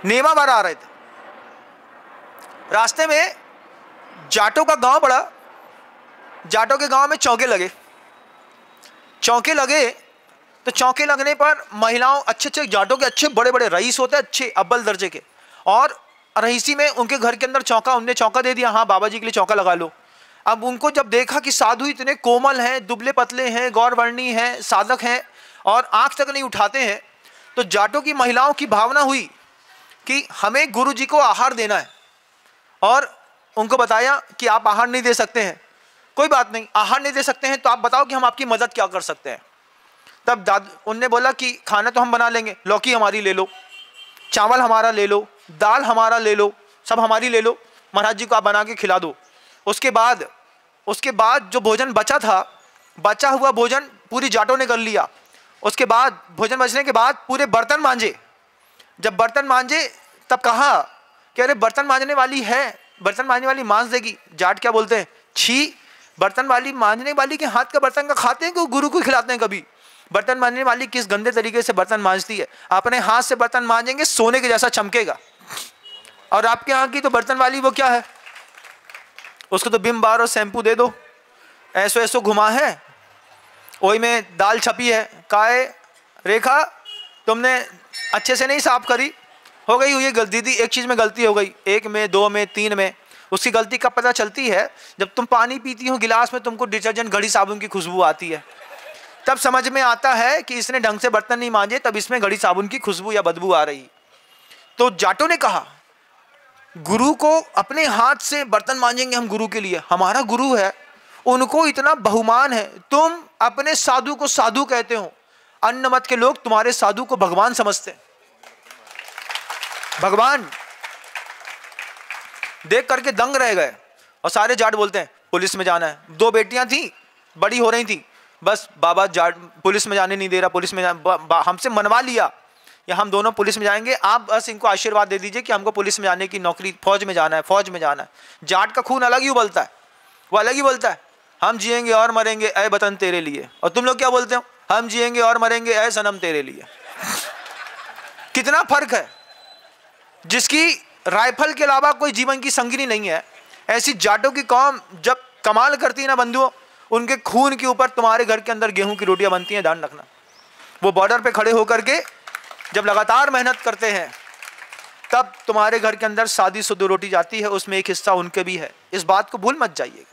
नेमावर आ रहे थे। रास्ते में जाटों का गांव पड़ा। जाटों के गांव में चौके लगे। चौके लगे तो चौके लगने पर महिलाओं, अच्छे अच्छे जाटों के अच्छे बड़े बड़े रईस होते हैं, अच्छे अव्वल दर्जे के, और रईसी में उनके घर के अंदर चौका, उनने चौका दे दिया, हाँ बाबा जी के लिए चौका लगा लो। अब उनको जब देखा कि साधु इतने कोमल हैं, दुबले पतले हैं, गौरवर्णी हैं, साधक हैं और आंख तक नहीं उठाते हैं, तो जाटों की महिलाओं की भावना हुई कि हमें गुरु जी को आहार देना है। और उनको बताया कि आप आहार नहीं दे सकते हैं, कोई बात नहीं, आहार नहीं दे सकते हैं तो आप बताओ कि हम आपकी मदद क्या कर सकते हैं। तब उनने बोला कि खाना तो हम बना लेंगे, लौकी हमारी ले लो, चावल हमारा ले लो, दाल हमारा ले लो, सब हमारी ले लो, महाराज जी को आप बना के खिला दो। उसके बाद जो भोजन बचा था, बचा हुआ भोजन पूरी जाटों ने कर लिया। उसके बाद भोजन बचने के बाद पूरे बर्तन मांजे। जब बर्तन मांजे तब कहा कि अरे बर्तन मांजने वाली है, बर्तन मांजने वाली मांज देगी। जाट क्या बोलते हैं, छी, बर्तन वाली मांजने वाली के हाथ का बर्तन का खाते हैं कि गुरु को खिलाते हैं कभी? बर्तन मांजने वाली किस गंदे तरीके से बर्तन मांजती है, अपने हाथ से बर्तन मांजेंगे सोने के जैसा चमकेगा। और आपके यहाँ की तो बर्तन वाली वो क्या है, उसको तो विम बार और शैम्पू दे दो, ऐसो ऐसो घुमा है, वही में दाल छपी है, काहे रेखा तुमने अच्छे से नहीं साफ करी, हो गई हुई गलती थी, एक चीज़ में गलती हो गई, 1 में 2 में 3 में। उसकी गलती कब पता चलती है, जब तुम पानी पीती हो गिलास में तुमको डिटर्जेंट घड़ी साबुन की खुशबू आती है, तब समझ में आता है कि इसने ढंग से बर्तन नहीं मांजे, तब इसमें घड़ी साबुन की खुशबू या बदबू आ रही। तो जाटों ने कहा गुरु को अपने हाथ से बर्तन मांजेंगे हम गुरु के लिए, हमारा गुरु है, उनको इतना बहुमान है, तुम अपने साधु को साधु कहते हो, अन्य मत के लोग तुम्हारे साधु को भगवान समझते हैं। भगवान देख करके दंग रह गए और सारे जाट बोलते हैं पुलिस में जाना है। 2 बेटियां थी, बड़ी हो रही थी, बस बाबा जाट पुलिस में जाने नहीं दे रहा, पुलिस में हमसे मनवा लिया या हम दोनों पुलिस में जाएंगे, आप बस इनको आशीर्वाद दे दीजिए कि हमको पुलिस में जाने की नौकरी, फौज में जाना है, फौज में जाना है। जाट का खून अलग ही उबलता है, वो अलग ही बोलता है, हम जिएंगे और मरेंगे ऐ वतन तेरे लिए। और तुम लोग क्या बोलते हो, हम जिएंगे और मरेंगे ऐ सनम तेरे लिए। कितना फर्क है। जिसकी राइफल के अलावा कोई जीवन की संगिनी नहीं है, ऐसी जाटों की कौम जब कमाल करती है ना बंधुओं, उनके खून के ऊपर तुम्हारे घर के अंदर गेहूं की रोटियां बनती हैं, ध्यान रखना। वो बॉर्डर पे खड़े होकर के जब लगातार मेहनत करते हैं, तब तुम्हारे घर के अंदर सादी शुद्ध रोटी जाती है, उसमें एक हिस्सा उनके भी है। इस बात को भूल मत जाइएगा।